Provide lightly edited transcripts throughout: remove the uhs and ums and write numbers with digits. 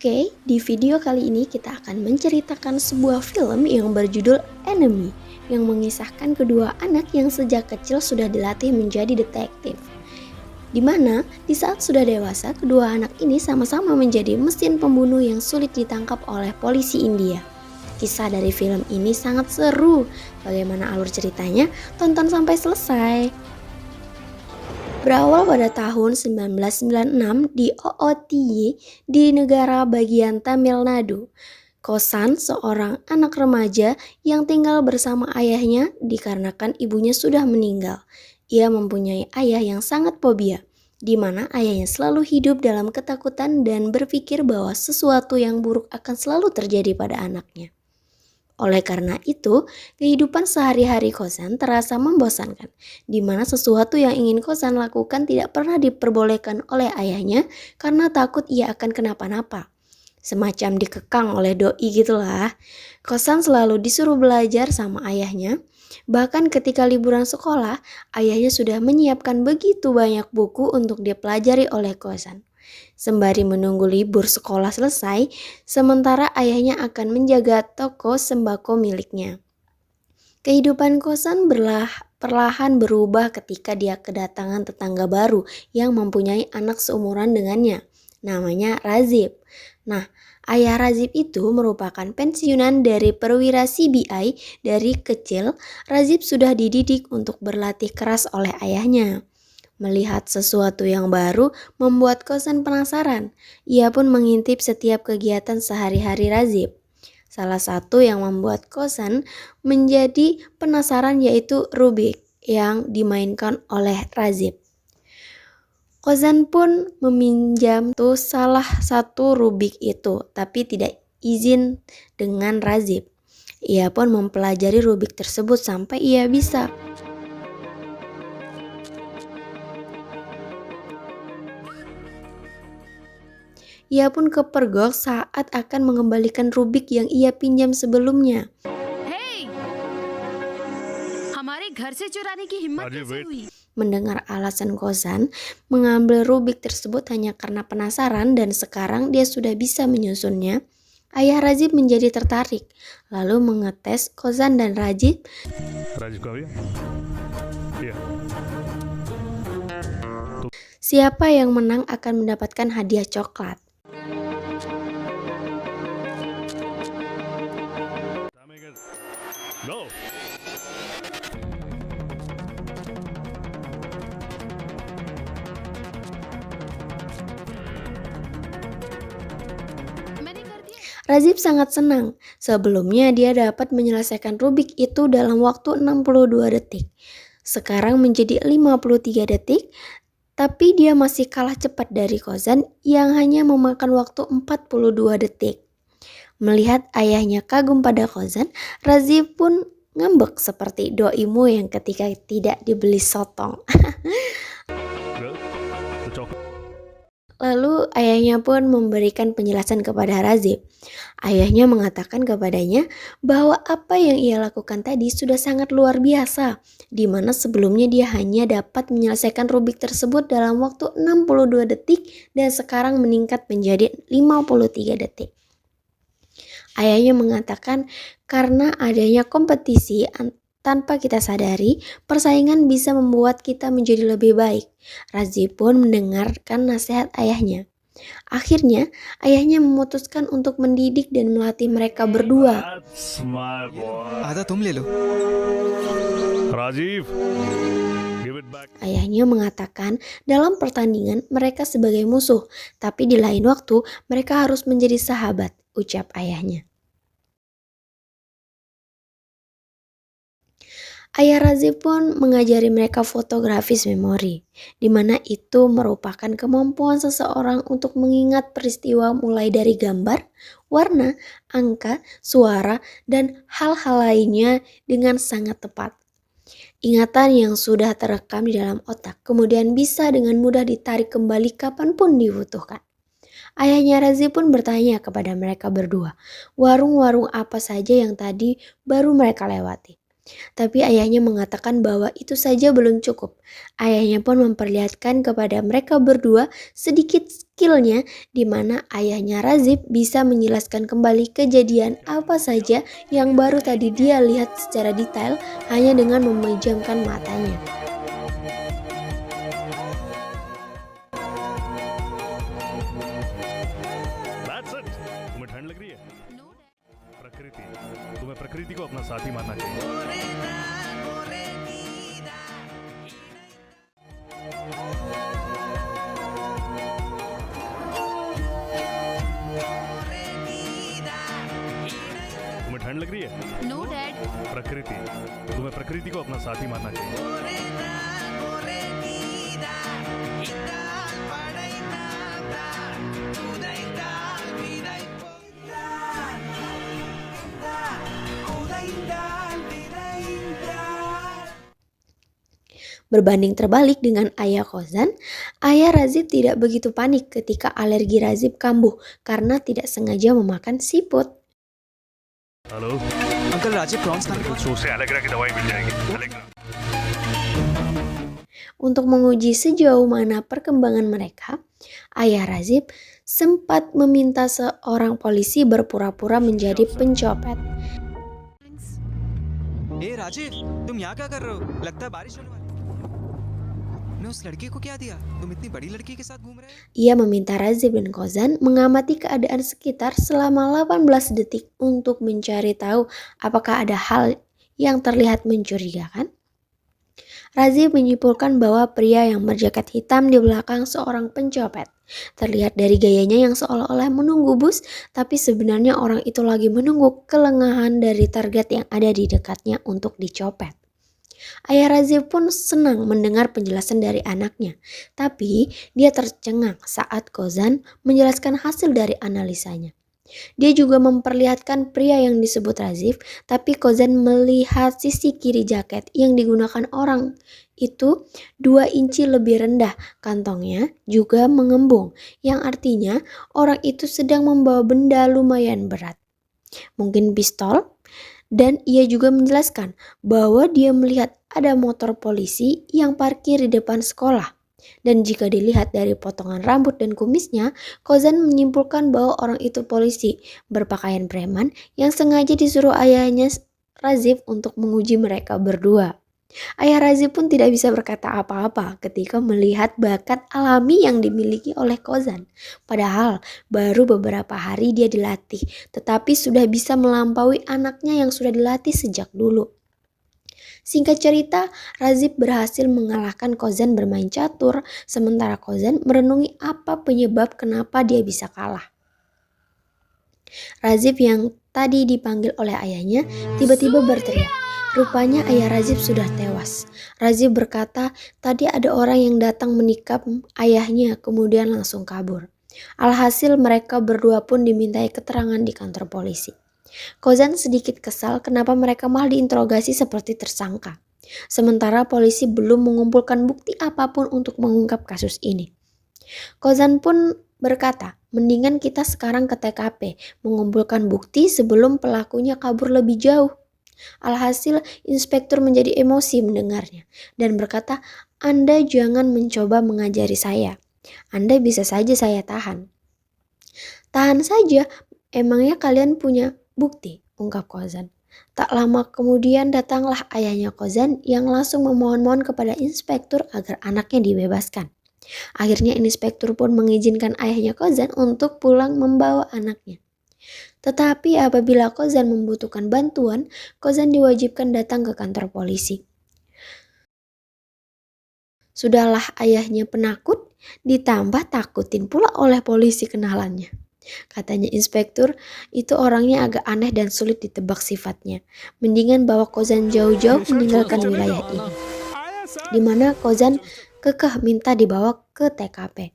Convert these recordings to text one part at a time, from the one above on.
Oke, di video kali ini kita akan menceritakan sebuah film yang berjudul Enemy, yang mengisahkan kedua anak yang sejak kecil sudah dilatih menjadi detektif. Di mana di saat sudah dewasa, kedua anak ini sama-sama menjadi mesin pembunuh yang sulit ditangkap oleh polisi India. Kisah dari film ini sangat seru. Bagaimana alur ceritanya? Tonton sampai selesai. Berawal pada tahun 1996 di OOTY di negara bagian Tamil Nadu. Kosan, seorang anak remaja yang tinggal bersama ayahnya dikarenakan ibunya sudah meninggal. Ia mempunyai ayah yang sangat fobia, di mana ayahnya selalu hidup dalam ketakutan dan berpikir bahwa sesuatu yang buruk akan selalu terjadi pada anaknya. Oleh karena itu, kehidupan sehari-hari Kosan terasa membosankan, di mana sesuatu yang ingin Kosan lakukan tidak pernah diperbolehkan oleh ayahnya karena takut ia akan kenapa-napa. Semacam dikekang oleh doi gitulah. Kosan selalu disuruh belajar sama ayahnya. Bahkan ketika liburan sekolah, ayahnya sudah menyiapkan begitu banyak buku untuk dipelajari oleh Kosan. Sembari menunggu libur sekolah selesai, sementara ayahnya akan menjaga toko sembako miliknya. Kehidupan Kosan perlahan berubah ketika dia kedatangan tetangga baru yang mempunyai anak seumuran dengannya. Namanya Razib. Nah, ayah Razib itu merupakan pensiunan dari perwira CBI. Dari kecil, Razib sudah dididik untuk berlatih keras oleh ayahnya. Melihat sesuatu yang baru membuat Kosan penasaran. Ia pun mengintip setiap kegiatan sehari-hari Razib. Salah satu yang membuat Kosan menjadi penasaran yaitu Rubik yang dimainkan oleh Razib. Kosan pun meminjam salah satu Rubik itu, tapi tidak izin dengan Razib. Ia pun mempelajari Rubik tersebut sampai ia bisa. Ia pun kepergok saat akan mengembalikan Rubik yang ia pinjam sebelumnya. Hey! हमारे घर से चुराने की हिम्मत कैसे हुई? Mendengar alasan Kosan mengambil Rubik tersebut hanya karena penasaran dan sekarang dia sudah bisa menyusunnya, ayah Razib menjadi tertarik, lalu mengetes Kosan dan Razib. Siapa yang menang akan mendapatkan hadiah coklat. Go. Razib sangat senang. Sebelumnya dia dapat menyelesaikan Rubik itu dalam waktu 62 detik. Sekarang menjadi 53 detik, tapi dia masih kalah cepat dari Kosan yang hanya memakan waktu 42 detik. Melihat ayahnya kagum pada Kosan, Razib pun ngambek seperti doimu yang ketika tidak dibeli sotong. Lalu ayahnya pun memberikan penjelasan kepada Razib. Ayahnya mengatakan kepadanya bahwa apa yang ia lakukan tadi sudah sangat luar biasa, di mana sebelumnya dia hanya dapat menyelesaikan Rubik tersebut dalam waktu 62 detik dan sekarang meningkat menjadi 53 detik. Ayahnya mengatakan karena adanya kompetisi tanpa kita sadari, persaingan bisa membuat kita menjadi lebih baik. Razib pun mendengarkan nasihat ayahnya. Akhirnya, ayahnya memutuskan untuk mendidik dan melatih mereka berdua. आधा तुम ले लो। Rajiv, give it back. Ayahnya mengatakan dalam pertandingan mereka sebagai musuh, tapi di lain waktu mereka harus menjadi sahabat, ucap ayahnya. Ayah Razib pun mengajari mereka fotografis memori, di mana itu merupakan kemampuan seseorang untuk mengingat peristiwa mulai dari gambar, warna, angka, suara, dan hal-hal lainnya dengan sangat tepat. Ingatan yang sudah terekam di dalam otak kemudian bisa dengan mudah ditarik kembali kapanpun dibutuhkan. Ayahnya Razib pun bertanya kepada mereka berdua, warung-warung apa saja yang tadi baru mereka lewati. Tapi ayahnya mengatakan bahwa itu saja belum cukup. Ayahnya pun memperlihatkan kepada mereka berdua sedikit skillnya di mana ayahnya Razif bisa menjelaskan kembali kejadian apa saja yang baru tadi dia lihat secara detail hanya dengan memejamkan matanya. That's it. तुम्हें ठंड लग रही है? No, Dad. प्रकृति, तुम्हें प्रकृति को अपना साथी मानना चाहिए। तुम्हें ठंड लग रही है? No, Dad. प्रकृति, तुम्हें प्रकृति को अपना साथी मानना चाहिए। Berbanding terbalik dengan ayah Kozan, ayah Razif tidak begitu panik ketika alergi Razif kambuh karena tidak sengaja memakan siput. Hello, uncle Rajeev prawns खाने मेडिकल स्टोर से एलेग्रा की दवाई मिल जाएगी। Allegra. Untuk menguji sejauh mana perkembangan mereka, ayah Razif sempat meminta seorang polisi berpura-pura menjadi pencopet. Thanks. ए राजीव, तुम यहाँ क्या कर रहे हो? लगता है बारिश होने वाली। ने उस लड़की को क्या दिया? तुम इतनी बड़ी लड़की के साथ घूम रहे हो? Ia meminta Razif dan Kozan mengamati keadaan sekitar selama 18 detik untuk mencari tahu apakah ada hal yang terlihat mencurigakan. Razif menyimpulkan bahwa pria yang berjaket hitam di belakang seorang pencopet. Terlihat dari gayanya yang seolah-olah menunggu bus, tapi sebenarnya orang itu lagi menunggu kelengahan dari target yang ada di dekatnya untuk dicopet. Ayah Razif pun senang mendengar penjelasan dari anaknya, tapi dia tercengang saat Kozan menjelaskan hasil dari analisanya. Dia juga memperlihatkan pria yang disebut Razif, tapi Kozan melihat sisi kiri jaket yang digunakan orang itu 2 inci lebih rendah, kantongnya juga mengembung, yang artinya orang itu sedang membawa benda lumayan berat. Mungkin pistol? Dan ia juga menjelaskan bahwa dia melihat ada motor polisi yang parkir di depan sekolah. Dan jika dilihat dari potongan rambut dan kumisnya, Kozan menyimpulkan bahwa orang itu polisi berpakaian preman yang sengaja disuruh ayahnya Razif untuk menguji mereka berdua. Ayah Razif pun tidak bisa berkata apa-apa ketika melihat bakat alami yang dimiliki oleh Kozan. Padahal baru beberapa hari dia dilatih, tetapi sudah bisa melampaui anaknya yang sudah dilatih sejak dulu. Singkat cerita, Razif berhasil mengalahkan Kozan bermain catur, sementara Kozan merenungi apa penyebab kenapa dia bisa kalah. Razif yang tadi dipanggil oleh ayahnya tiba-tiba berteriak. Rupanya ayah Razif sudah tewas. Razif berkata tadi ada orang yang datang menikam ayahnya kemudian langsung kabur. Alhasil mereka berdua pun dimintai keterangan di kantor polisi. Kozan sedikit kesal kenapa mereka malah diinterogasi seperti tersangka. Sementara polisi belum mengumpulkan bukti apapun untuk mengungkap kasus ini. Kozan pun berkata, mendingan kita sekarang ke TKP mengumpulkan bukti sebelum pelakunya kabur lebih jauh. Alhasil inspektur menjadi emosi mendengarnya dan berkata, Anda jangan mencoba mengajari saya. Anda bisa saja saya tahan. Tahan saja, emangnya kalian punya bukti, ungkap Kozan. Tak lama kemudian datanglah ayahnya Kozan yang langsung memohon-mohon kepada inspektur agar anaknya dibebaskan. Akhirnya inspektur pun mengizinkan ayahnya Kozan untuk pulang membawa anaknya. Tetapi apabila Kozan membutuhkan bantuan, Kozan diwajibkan datang ke kantor polisi. Sudahlah ayahnya penakut, ditambah takutin pula oleh polisi kenalannya. Katanya inspektur, itu orangnya agak aneh dan sulit ditebak sifatnya. Mendingan bawa Kozan jauh-jauh meninggalkan wilayah ini. Di mana Kozan kekeh minta dibawa ke TKP.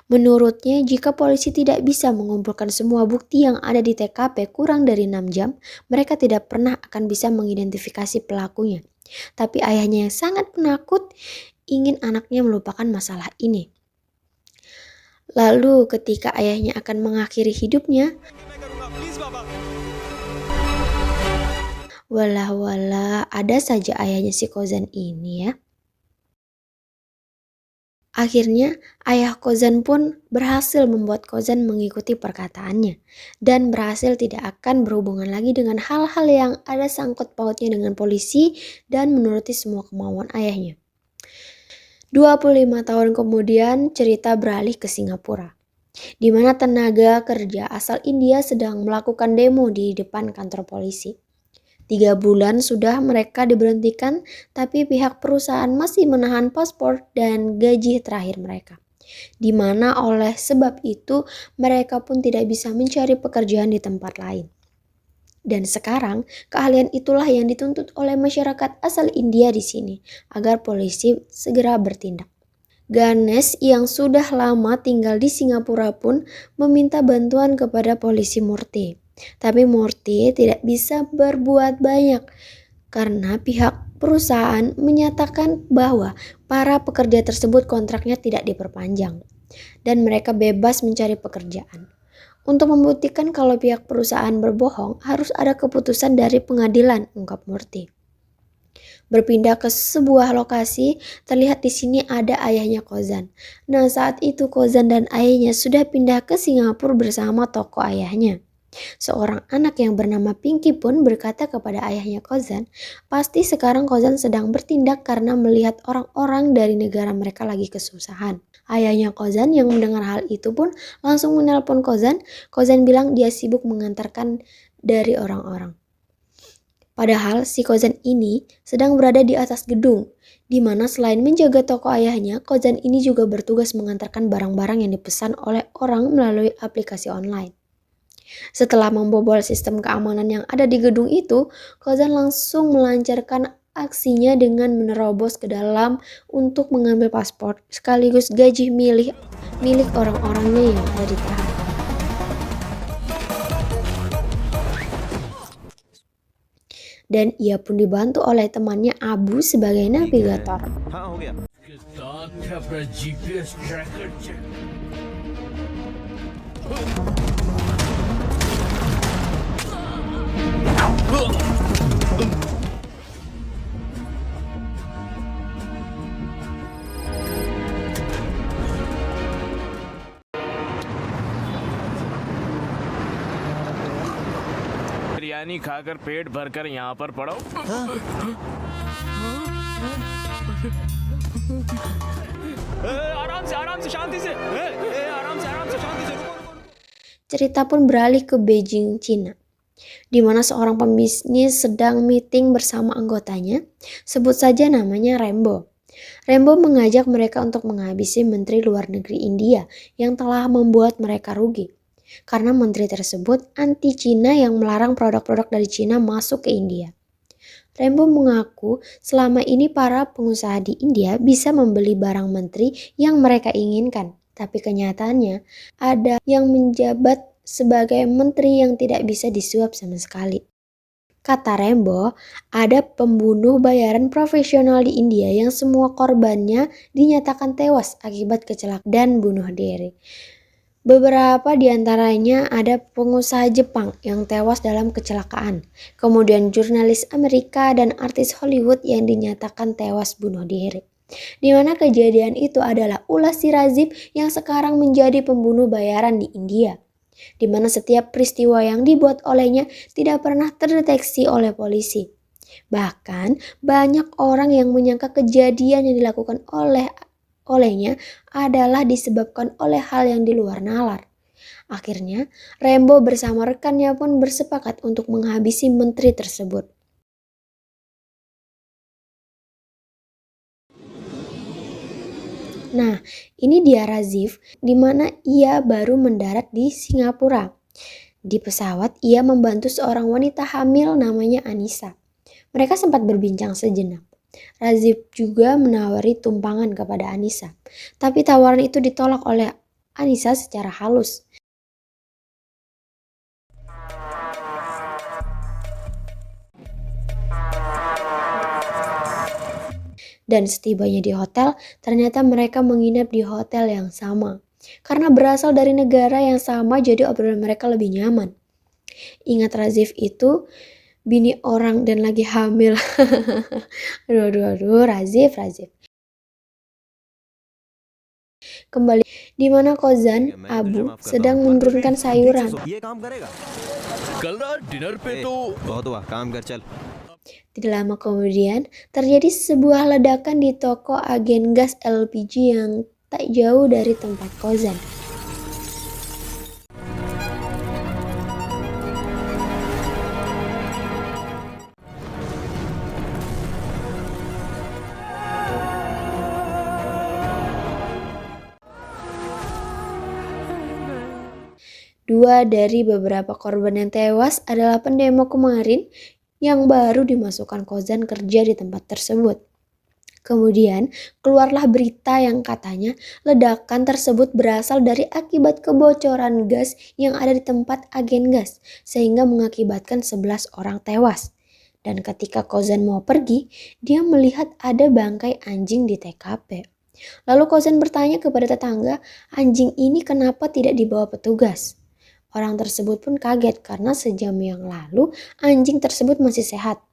Menurutnya, jika polisi tidak bisa mengumpulkan semua bukti yang ada di TKP kurang dari 6 jam, mereka tidak pernah akan bisa mengidentifikasi pelakunya. Tapi ayahnya yang sangat penakut ingin anaknya melupakan masalah ini. Lalu ketika ayahnya akan mengakhiri hidupnya, walah ada saja ayahnya si Kozan ini ya. Akhirnya, ayah Kozan pun berhasil membuat Kozan mengikuti perkataannya dan berhasil tidak akan berhubungan lagi dengan hal-hal yang ada sangkut pautnya dengan polisi dan menuruti semua kemauan ayahnya. 25 tahun kemudian, cerita beralih ke Singapura, di mana tenaga kerja asal India sedang melakukan demo di depan kantor polisi. 3 bulan sudah mereka diberhentikan, tapi pihak perusahaan masih menahan paspor dan gaji terakhir mereka. Di mana oleh sebab itu mereka pun tidak bisa mencari pekerjaan di tempat lain. Dan sekarang keahlian itulah yang dituntut oleh masyarakat asal India di sini agar polisi segera bertindak. Ganesh yang sudah lama tinggal di Singapura pun meminta bantuan kepada polisi Murthy. Tapi Murthy tidak bisa berbuat banyak karena pihak perusahaan menyatakan bahwa para pekerja tersebut kontraknya tidak diperpanjang dan mereka bebas mencari pekerjaan. Untuk membuktikan kalau pihak perusahaan berbohong, harus ada keputusan dari pengadilan, ungkap Murthy. Berpindah ke sebuah lokasi, terlihat di sini ada ayahnya Kozan. Nah, saat itu Kozan dan ayahnya sudah pindah ke Singapura bersama toko ayahnya. Seorang anak yang bernama Pinky pun berkata kepada ayahnya Kozan, pasti sekarang Kozan sedang bertindak karena melihat orang-orang dari negara mereka lagi kesusahan. Ayahnya Kozan yang mendengar hal itu pun langsung menelpon Kozan. Kozan bilang dia sibuk mengantarkan dari orang-orang. Padahal si Kozan ini sedang berada di atas gedung, di mana selain menjaga toko ayahnya, Kozan ini juga bertugas mengantarkan barang-barang yang dipesan oleh orang melalui aplikasi online. Setelah membobol sistem keamanan yang ada di gedung itu, Kozan langsung melancarkan aksinya dengan menerobos ke dalam untuk mengambil paspor sekaligus gaji milik orang-orangnya yang ada ditahan. Dan ia pun dibantu oleh temannya Abu sebagai navigator. हाँ हो गया साथ है अपना GPS tracker check biryani खाकर पेट भरकर यहाँ पर पड़ो आराम से शांति से आराम से शांति से रुको Cerita pun beralih ke Beijing, Cina, di mana seorang pembisnis sedang meeting bersama anggotanya, sebut saja namanya Rembo. Rembo mengajak mereka untuk menghabisi Menteri Luar Negeri India yang telah membuat mereka rugi. Karena menteri tersebut anti Cina yang melarang produk-produk dari Cina masuk ke India. Rembo mengaku selama ini para pengusaha di India bisa membeli barang menteri yang mereka inginkan. Tapi kenyataannya ada yang menjabat sebagai menteri yang tidak bisa disuap sama sekali. Kata Rembo, ada pembunuh bayaran profesional di India yang semua korbannya dinyatakan tewas akibat kecelakaan dan bunuh diri. Beberapa di antaranya ada pengusaha Jepang yang tewas dalam kecelakaan, kemudian jurnalis Amerika dan artis Hollywood yang dinyatakan tewas bunuh diri. Di mana kejadian itu adalah ulah si Razif yang sekarang menjadi pembunuh bayaran di India. Di mana setiap peristiwa yang dibuat olehnya tidak pernah terdeteksi oleh polisi. Bahkan banyak orang yang menyangka kejadian yang dilakukan olehnya adalah disebabkan oleh hal yang di luar nalar. Akhirnya, Rembo bersama rekannya pun bersepakat untuk menghabisi menteri tersebut. Nah, ini dia Razif, di mana ia baru mendarat di Singapura. Di pesawat, ia membantu seorang wanita hamil namanya Anissa. Mereka sempat berbincang sejenak. Razif juga menawari tumpangan kepada Anissa, tapi tawaran itu ditolak oleh Anissa secara halus. Dan setibanya di hotel, ternyata mereka menginap di hotel yang sama. Karena berasal dari negara yang sama, jadi obrolan mereka lebih nyaman. Ingat Razif itu bini orang dan lagi hamil. aduh, Razif. kembali di mana Kozan Abu sedang menurunkan sayuran. ये काम करेगा कल रात डिनर पे ए, तो बहुत हुआ काम कर चल Tidak lama kemudian, terjadi sebuah ledakan di toko agen gas LPG yang tak jauh dari tempat Kozan. Dua dari beberapa korban yang tewas adalah pendemo kemarin yang baru dimasukkan Kozan kerja di tempat tersebut. Kemudian keluarlah berita yang katanya ledakan tersebut berasal dari akibat kebocoran gas yang ada di tempat agen gas sehingga mengakibatkan 11 orang tewas. Dan ketika Kozan mau pergi, dia melihat ada bangkai anjing di TKP. Lalu Kozan bertanya kepada tetangga, anjing ini kenapa tidak dibawa petugas? Orang tersebut pun kaget karena sejam yang lalu anjing tersebut masih sehat.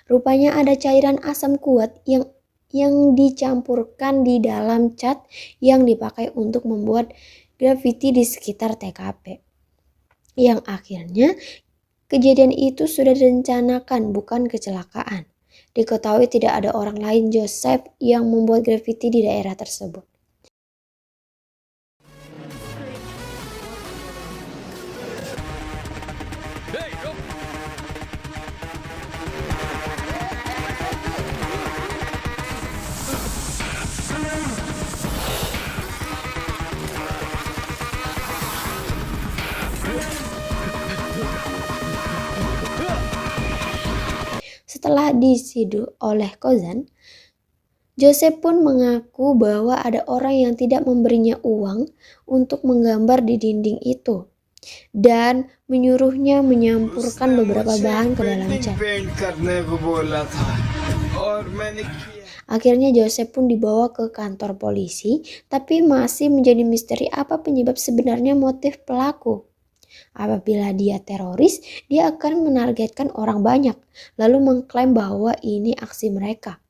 Rupanya ada cairan asam kuat yang dicampurkan di dalam cat yang dipakai untuk membuat grafiti di sekitar TKP. Yang akhirnya kejadian itu sudah direncanakan, bukan kecelakaan. Diketahui tidak ada orang lain Joseph yang membuat grafiti di daerah tersebut. Hey, रुक! Setelah disiduk oleh Kozan, Joseph pun mengaku bahwa ada orang yang tidak memberinya uang untuk menggambar di dinding itu dan menyuruhnya menyampurkan beberapa bahan ke dalam cat. Akhirnya Joseph pun dibawa ke kantor polisi, tapi masih menjadi misteri apa penyebab sebenarnya motif pelaku. Apabila dia teroris, dia akan menargetkan orang banyak, lalu mengklaim bahwa ini aksi mereka.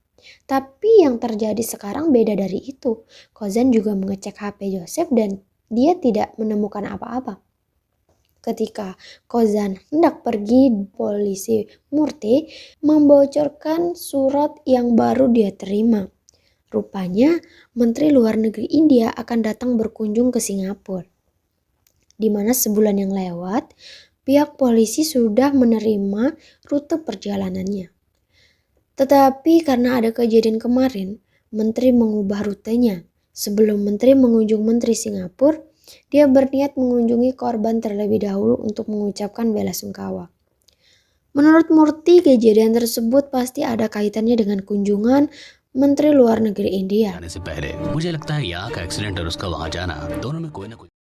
Tapi yang terjadi sekarang beda dari itu. Kozan juga mengecek HP Joseph dan dia tidak menemukan apa-apa. Ketika Kozan hendak pergi, polisi Murti membocorkan surat yang baru dia terima. Rupanya Menteri Luar Negeri India akan datang berkunjung ke Singapura. Di mana sebulan yang lewat, pihak polisi sudah menerima rute perjalanannya. Tetapi karena ada kejadian kemarin, Menteri mengubah rutenya. Sebelum Menteri mengunjungi Menteri Singapura, dia berniat mengunjungi korban terlebih dahulu untuk mengucapkan belasungkawa. Menurut Murti, kejadian tersebut pasti ada kaitannya dengan kunjungan Menteri Luar Negeri India. जाने से पहले मुझे लगता है यहाँ का एक्सीडेंट और उसका वहाँ जाना दोनों में कोई ना कोई